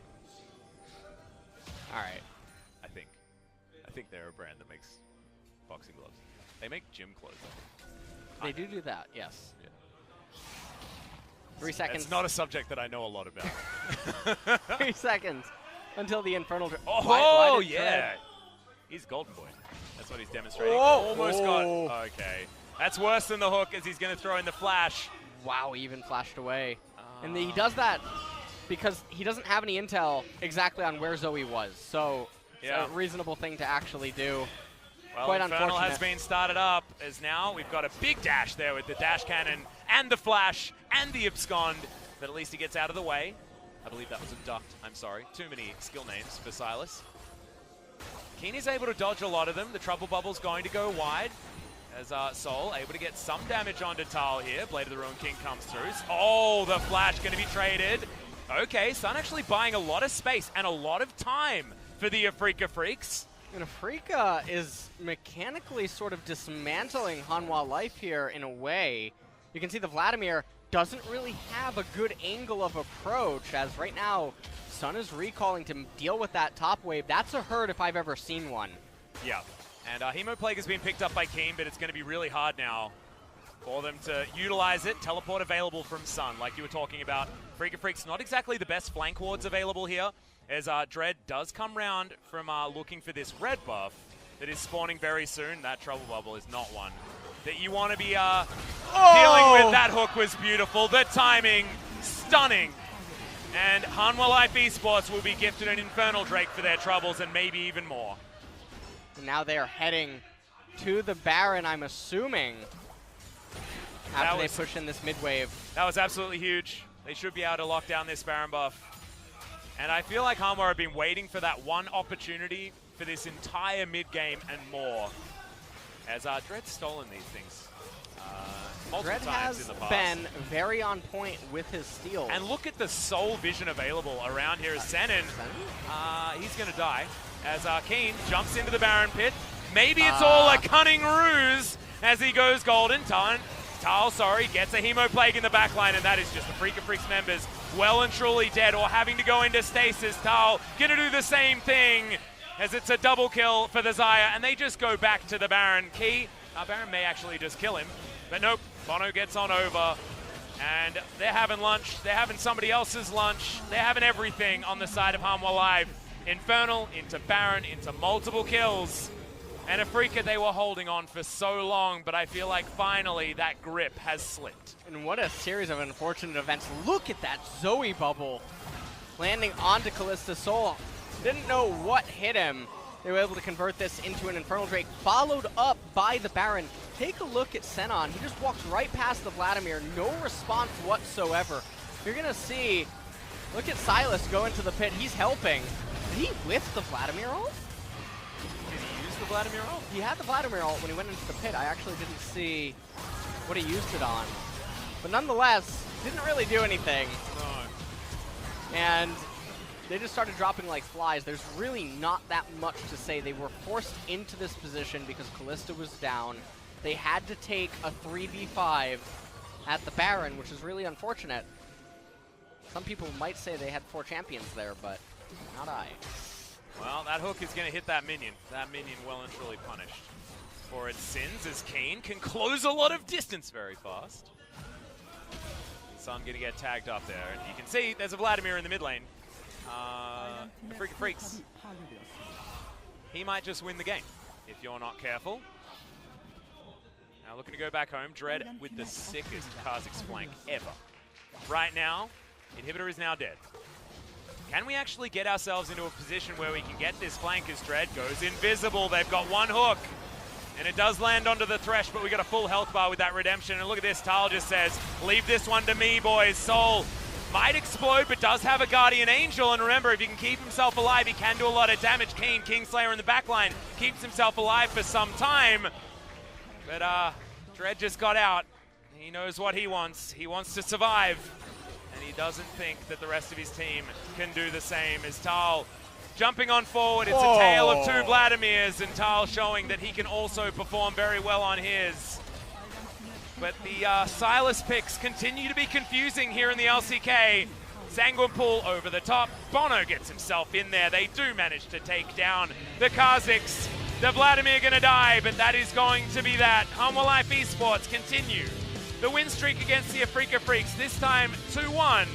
All right. I think they're a brand that makes boxing gloves. They make gym clothes. They do that, yes. Yeah. 3 seconds. It's not a subject that I know a lot about. 3 seconds until the Infernal. Oh, yeah. He's Golden Boy. That's what he's demonstrating. Almost got. Okay. That's worse than the hook as he's going to throw in the flash. Wow, he even flashed away. And he does that because he doesn't have any intel exactly on where Zoe was. So it's a reasonable thing to actually do. Well, Quite Infernal unfortunate. has been started up as now we've got a big dash there with the dash cannon and the flash and the abscond, but at least he gets out of the way. I believe that was a duct. I'm sorry. Too many skill names for Silas. Keen is able to dodge a lot of them. The trouble bubble's going to go wide as Sol able to get some damage onto Tal here. Blade of the Ruin King comes through. Oh, the flash going to be traded. Okay, Sun actually buying a lot of space and a lot of time for the Afreeca Freecs. And Afreeca is mechanically sort of dismantling Hanwha life here in a way. You can see the Vladimir doesn't really have a good angle of approach, as right now Sun is recalling to deal with that top wave. That's a hurt if I've ever seen one. Yeah, and Hemoplague has been picked up by Keen, but it's going to be really hard now for them to utilize it. Teleport available from Sun, like you were talking about. Afreeca Freecs not exactly the best flank wards available here, as Dread does come round from looking for this red buff that is spawning very soon. That trouble bubble is not one that you want to be dealing with. That hook was beautiful. The timing, stunning. And Hanwha Life Esports will be gifted an Infernal Drake for their troubles and maybe even more. And now they are heading to the Baron, I'm assuming, after they push in this mid wave. That was absolutely huge. They should be able to lock down this Baron buff. And I feel like Hanwha have been waiting for that one opportunity for this entire mid-game and more. As Dread's stolen these things multiple Dread times has in the past. been very on point with his steals. And look at the soul vision available around here as Senin. He's going to die as Keen jumps into the Baron pit. Maybe it's all a cunning ruse as he goes golden. Tal, gets a Hemoplague in the backline, and that is just the Afreeca Freecs members well and truly dead or having to go into stasis. Tal gonna do the same thing as it's a double kill for the Xayah, and they just go back to the Baron. Baron may actually just kill him, but nope, Bono gets on over, and they're having lunch, they're having somebody else's lunch, they're having everything on the side of Hanwha Live. Infernal into Baron, into multiple kills. And Afreeca, they were holding on for so long, but I feel like finally that grip has slipped. And what a series of unfortunate events. Look at that Zoe bubble landing onto Kallista's Soul. Didn't know what hit him. They were able to convert this into an Infernal Drake, followed up by the Baron. Take a look at Senon. He just walks right past the Vladimir. No response whatsoever. You're going to see, look at Silas go into the pit. He's helping. Did he whiff the Vladimir ult? The Vladimir ult? He had the Vladimir ult when he went into the pit. I actually didn't see what he used it on. But nonetheless, didn't really do anything. No. And they just started dropping like flies. There's really not that much to say. They were forced into this position because Callista was down. They had to take a 3v5 at the Baron, which is really unfortunate. Some people might say they had 4 champions there, but not I. Well, that hook is going to hit that minion. That minion well and truly punished for its sins, as Kane can close a lot of distance very fast. Sun going to get tagged up there. And you can see there's a Vladimir in the mid lane. The Afreeca Freecs. He might just win the game if you're not careful. Now looking to go back home. Dread with the sickest Kha'Zix flank ever. Right now, Inhibitor is now dead. Can we actually get ourselves into a position where we can get this flank as Dread goes invisible? They've got one hook, and it does land onto the Thresh, but we got a full health bar with that redemption. And look at this, Tal just says, leave this one to me, boys. Soul might explode, but does have a Guardian Angel. And remember, if he can keep himself alive, he can do a lot of damage. Keen, Kingslayer in the backline, keeps himself alive for some time. But Dread just got out. He knows what he wants. He wants to survive. And he doesn't think that the rest of his team can do the same. As Tal jumping on forward, it's a tale of 2 Vladimirs, and Tal showing that he can also perform very well on his. But the Silas picks continue to be confusing here in the LCK. Sanguinpool over the top. Bono gets himself in there. They do manage to take down the Kazakhs. The Vladimir gonna die, but that is going to be that. Hanwha Life Esports continue the win streak against the Afreeca Freecs, this time 2-1.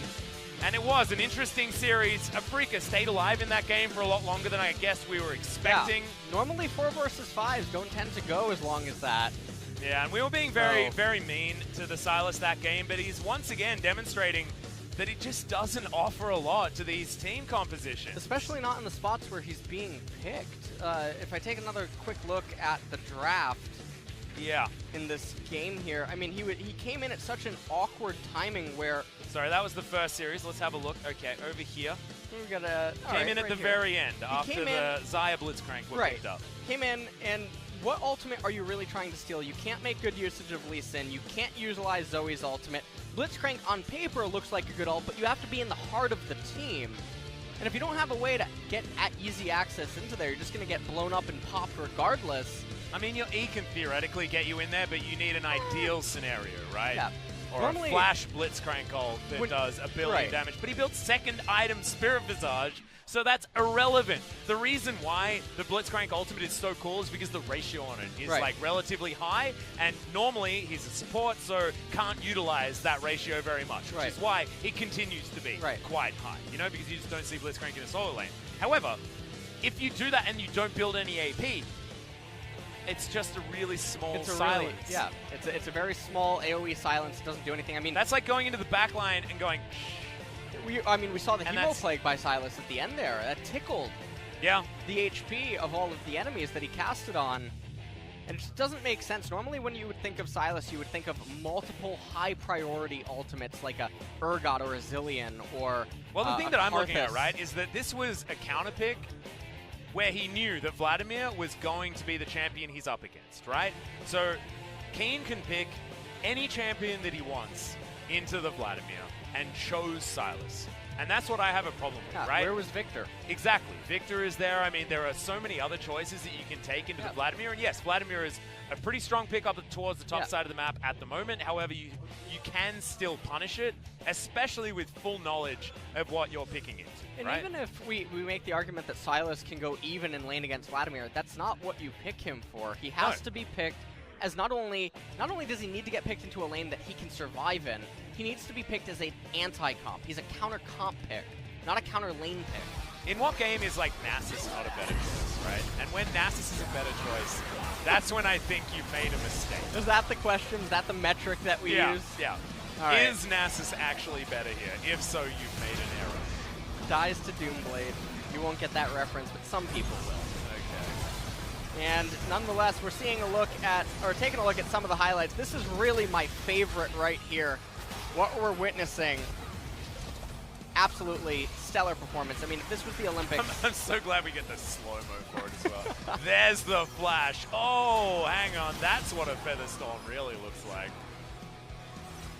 And it was an interesting series. Afreeca stayed alive in that game for a lot longer than I guess we were expecting. Yeah. Normally 4 versus 5s don't tend to go as long as that. Yeah, and we were being very mean to the Silas that game, but he's once again demonstrating that he just doesn't offer a lot to these team compositions. Especially not in the spots where he's being picked. If I take another quick look at the draft, in this game here, I mean, he came in at such an awkward timing where... Sorry, that was the first series. Let's have a look. Okay, over here. We got a... Came in at the very end after the Xayah Blitzcrank were picked up. Came in, and what ultimate are you really trying to steal? You can't make good usage of Lee Sin. You can't utilize Zoe's ultimate. Blitzcrank on paper looks like a good ult, but you have to be in the heart of the team. And if you don't have a way to get easy access into there, you're just going to get blown up and popped regardless. I mean, your E can theoretically get you in there, but you need an ideal scenario, right? Yeah. Or normally, a flash Blitzcrank ult that does a billion damage. But he built second item Spirit Visage, so that's irrelevant. The reason why the Blitzcrank ultimate is so cool is because the ratio on it is like relatively high, and normally he's a support, so can't utilize that ratio very much, which is why it continues to be quite high, you know, because you just don't see Blitzcrank in a solo lane. However, if you do that and you don't build any AP, it's just a really small silence. It's a very small AoE silence. It doesn't do anything. I mean, that's like going into the back line and going... we saw the Hemo Plague by Silas at the end there. That tickled the HP of all of the enemies that he casted on. And it just doesn't make sense. Normally when you would think of Silas, you would think of multiple high-priority ultimates like a Urgot or a Zillion or well, the thing that I'm looking at, right, is that this was a counter pick where he knew that Vladimir was going to be the champion he's up against, right? So Keen can pick any champion that he wants into the Vladimir and chose Silas. And that's what I have a problem with, right? Where was Victor? Exactly. Victor is there. I mean, there are so many other choices that you can take into the Vladimir. And yes, Vladimir is a pretty strong pick up towards the top side of the map at the moment. However, you can still punish it, especially with full knowledge of what you're picking into. And even if we make the argument that Silas can go even in lane against Vladimir, that's not what you pick him for. He has to be picked as not only does he need to get picked into a lane that he can survive in, he needs to be picked as an anti-comp. He's a counter-comp pick, not a counter-lane pick. In what game is like Nasus not a better choice, right? And when Nasus is a better choice, that's when I think you've made a mistake. Is that the question? Is that the metric that we use? Yeah. Is Nasus actually better here? If so, you've made an error. Dies to Doomblade. You won't get that reference, but some people will. Okay. And nonetheless, we're taking a look at some of the highlights. This is really my favorite right here. What we're witnessing, absolutely stellar performance. I mean, if this was the Olympics... I'm so glad we get the slow-mo for it as well. There's the flash. Oh, hang on. That's what a Featherstorm really looks like.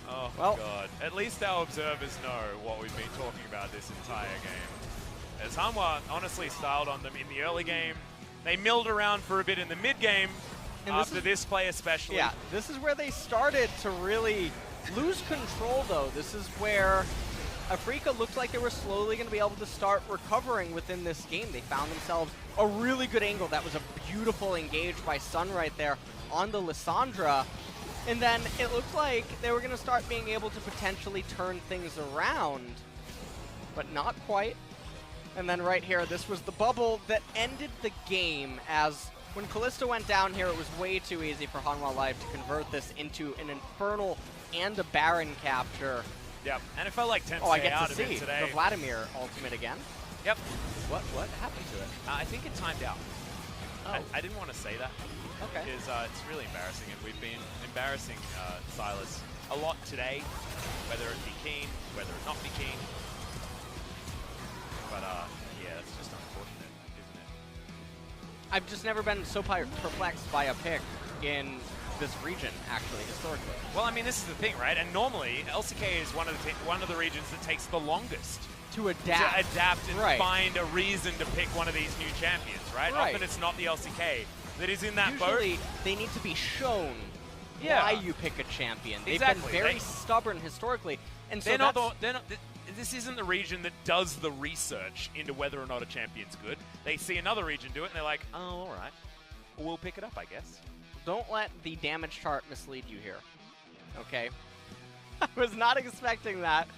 Oh, well, God. At least our observers know what we've been talking about this entire game. As Hanwha honestly styled on them in the early game. They milled around for a bit in the mid-game, after this play especially. Yeah, this is where they started to really lose control, though. This is where Afreeca looked like they were slowly going to be able to start recovering within this game. They found themselves a really good angle. That was a beautiful engage by Sun right there on the Lissandra. And then it looked like they were going to start being able to potentially turn things around, but not quite. And then right here, this was the bubble that ended the game, as when Kalista went down here, it was way too easy for Hanwha Life to convert this into an Infernal and a Baron capture. Yep, and it felt like 10 I get out to of it see today. the Vladimir ultimate again. Yep. What happened to it? I think it timed out. Oh. I didn't want to say that. Okay. Because it's really embarrassing, and we've been embarrassing Silas a lot today, whether it be Keen, whether it not be Keen. But yeah, that's just unfortunate, isn't it? I've just never been so perplexed by a pick in this region, actually, historically. Well, I mean, this is the thing, right? And normally, LCK is one of the regions that takes the longest to adapt and find a reason to pick one of these new champions, right? Often it's not the LCK that is in that boat. Usually, they need to be shown why you pick a champion. They've been very stubborn historically, and so this isn't the region that does the research into whether or not a champion's good. They see another region do it, and they're like, oh, all right. We'll pick it up, I guess. Don't let the damage chart mislead you here. Okay? I was not expecting that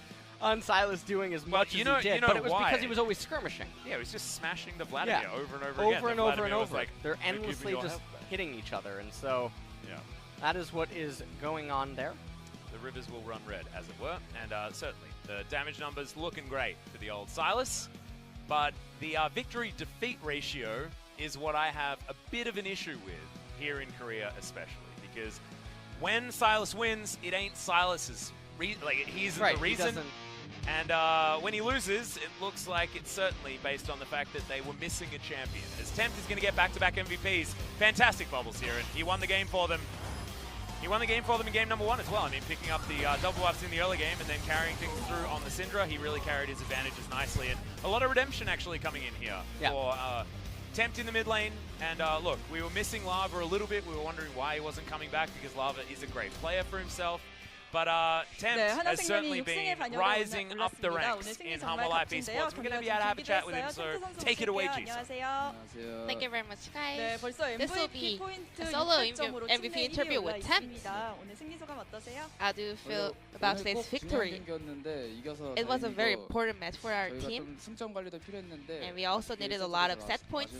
on Silas doing as much as he did, but it was because he was always skirmishing. Yeah, he was just smashing the Vladimir over and over again. Over and over and over. Like, they're endlessly just hitting each other, and so that is what is going on there. The rivers will run red, as it were, and certainly the damage numbers looking great for the old Silas, but the victory-defeat ratio is what I have a bit of an issue with here in Korea especially, because when Silas wins, it ain't Silas's he isn't the reason. And when he loses, it looks like it's certainly based on the fact that they were missing a champion. As Tempt is going to get back-to-back MVPs. Fantastic bubbles here, and he won the game for them. He won the game for them in game number 1 as well. I mean, picking up the double buffs in the early game and then carrying things through on the Syndra. He really carried his advantages nicely, and a lot of redemption actually coming in here for Tempt in the mid lane. And look, we were missing Lava a little bit. We were wondering why he wasn't coming back, because Lava is a great player for himself. But Tempt has certainly been rising up the ranks in Hanwha Live Esports. We're going to be able to have a chat with him, so take it away, Jisoo. Thank you very much, guys. This will be a solo MVP interview with Tempt. How do you feel about today's victory? It was a very important match for our team, and we also needed a lot of set points.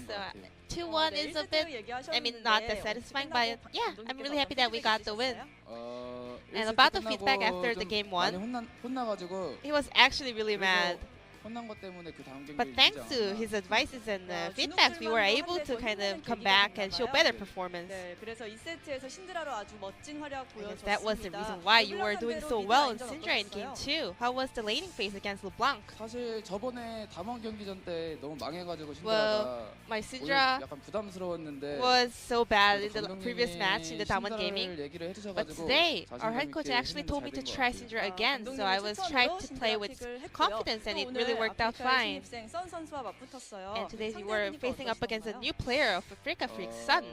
2-1 is a bit, not that satisfying, but yeah, I'm really happy that we got the win. And about the feedback after the game 1, he was actually really mad. But thanks to his advices and feedbacks, we were able to kind of come back and show better performance. I guess that was the reason why you were doing so well in Syndra in Game 2. How was the laning phase against LeBlanc? Well, my Syndra was so bad in the previous match in the Damwon Gaming. But today, our head coach actually told me to try Syndra again, so I was trying to play with confidence, and it really worked out fine. And today we were facing up against a new player of Afreeca Freecs, Sun.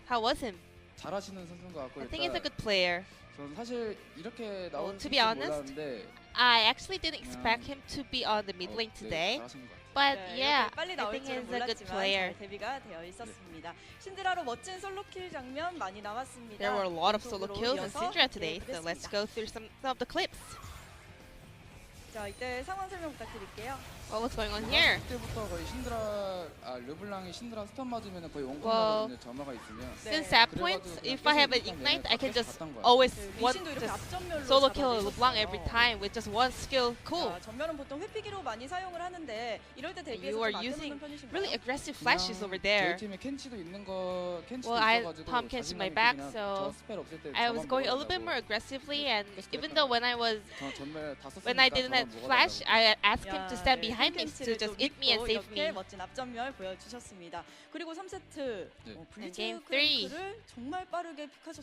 How was him? I think he's a good player. Well, to be honest, I actually didn't expect him to be on the mid lane today. But yeah, I think he's a good player. There were a lot of solo kills in Syndra today, so let's go through some of the clips. What was going on here? Well, since that point, if I have an Ignite, I can just always solo kill LeBlanc every time with just one skill. Cool. You are using really aggressive flashes over there. Well, I had Palm Kench in my back, so I was going a little bit more aggressively, and even though when I didn't have flash, I asked him to stand behind me to just hit me and save me. In Game 3,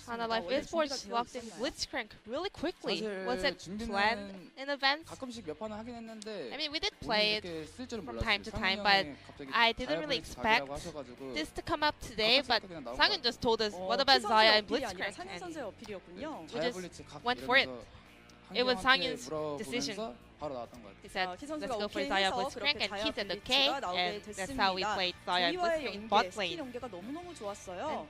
Hanwha Live Esports locked in Blitzcrank really quickly. Was it planned in advance? I mean, we did play it from time to time, but I didn't really expect this to come up today. But Sanghyun just told us, what about Xayah and Blitzcrank? And we just went for it. It was Sanghyun's decision. He said, let's go for Xayah Blitzcrank, and he said okay, and that's how we played Xayah Blitzcrank in bot lane. And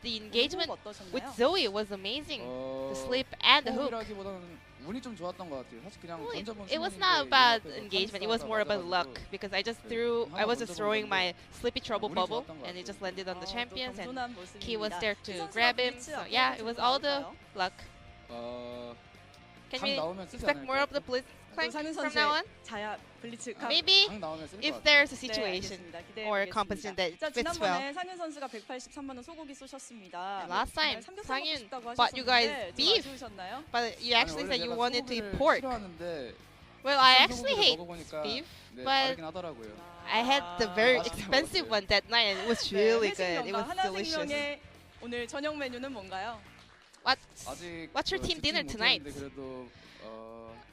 the engagement with Zoe was amazing. The sleep and the hook. It was not about engagement, it was more about luck, because I was just throwing my Sleepy Trouble bubble, and it just landed on the champions, and Key was there to grab him. So yeah, it was all the luck. Can we expect more of the Blitzcrank from now on? Maybe if there's a situation or a composition that fits well. And last time, Sanghyun bought you guys beef, but you actually said you wanted to eat pork. Well, I actually hate beef, but I had the very expensive one that night, and it was really good. It was delicious. What's your team dinner tonight?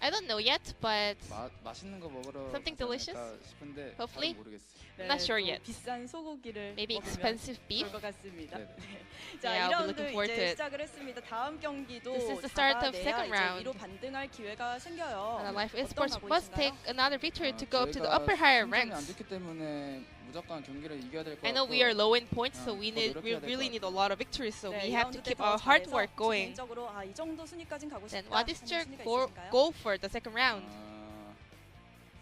I don't know yet, but 맛있는 거 먹으러 something 가지 delicious? 않을까 싶은데 Hopefully? 잘 모르겠어요. I'm not sure yet. 비싼 소고기를 Maybe 먹으면 expensive beef? 좋을 것 같습니다. 네. 자, Yeah, I'll be 2라운드 looking forward to 이제 it. 시작을 했습니다. 다음 경기도 This is the start of 잡아내야 second 이제 round. 위로 반등할 기회가 생겨요. And Life 어떤 Esports 각오 must 있으신가요? take another victory to go up to the 저희가 upper higher 승점이 안 ranks. 됐기 때문에 무조건 경기를 이겨야 될 것 I know 같고 we are low in points, so 더 we 노력해야 될 really 것 need a lot of victories. So 네, we have to 2라운드 때 keep 더 our hard 잘해서 work going. 개인적으로 이 정도 순위까지는 가고 Then 싶다 what is your 하는 순위가 있으신가요? goal for the second round?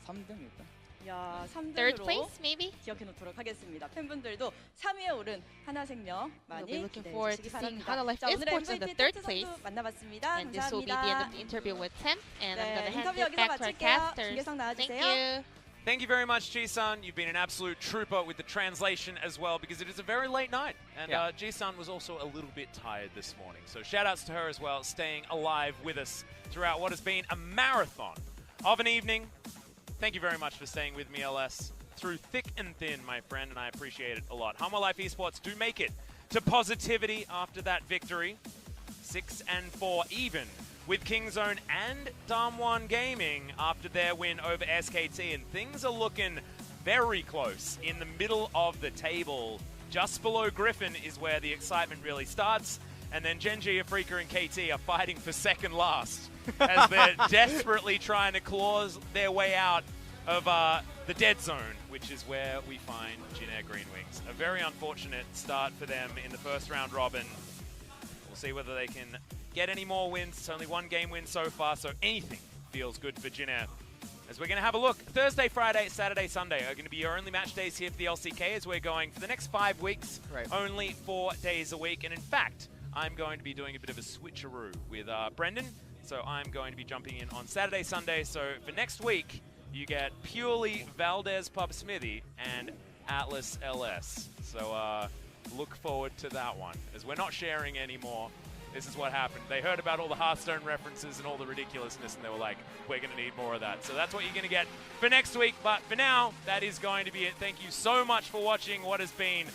3등 일단. 야, Third 3등으로 place, maybe? 기억해 놓도록 하겠습니다. 팬분들도 3위에 오른 하나생명 We'll 많이 be looking 기대해 forward 주시기 to seeing 바랍니다. Hanwha Life 자, 오늘의 Esports in the MVP third 텍트 place. 선수 만나봤습니다. And this will be the end of the interview with Tim. And I'm 네, going to hand 인터뷰 it 여기서 back to our 마칠게요. casters. 중계상 Thank 나와주세요. you. Thank you very much, Ji-sun. You've been an absolute trooper with the translation as well, because it is a very late night. And Ji-sun was also a little bit tired this morning. So shout-outs to her as well, staying alive with us throughout what has been a marathon of an evening. Thank you very much for staying with me, LS, through thick and thin, my friend, and I appreciate it a lot. Hanwha Life Esports do make it to positivity after that victory. 6-4 even with Kingzone and Damwon Gaming after their win over SKT, and things are looking very close in the middle of the table. Just below Griffin is where the excitement really starts, and then Genji, Afreeca, and KT are fighting for second last as they're desperately trying to claw their way out of the dead zone, which is where we find Jin Air Green Wings. A very unfortunate start for them in the first round robin. We'll see whether they can get any more wins. It's only one game win so far, so anything feels good for Jin Air. As we're going to have a look, Thursday, Friday, Saturday, Sunday are going to be your only match days here for the LCK, as we're going for the next 5 weeks, only 4 days a week. And in fact, I'm going to be doing a bit of a switcheroo with Brendan. So I'm going to be jumping in on Saturday, Sunday. So for next week, you get purely Valdez Pub Smithy and Atlas LS. So look forward to that one, as we're not sharing anymore. This is what happened. They heard about all the Hearthstone references and all the ridiculousness, and they were like, we're going to need more of that. So that's what you're going to get for next week. But for now, that is going to be it. Thank you so much for watching what has been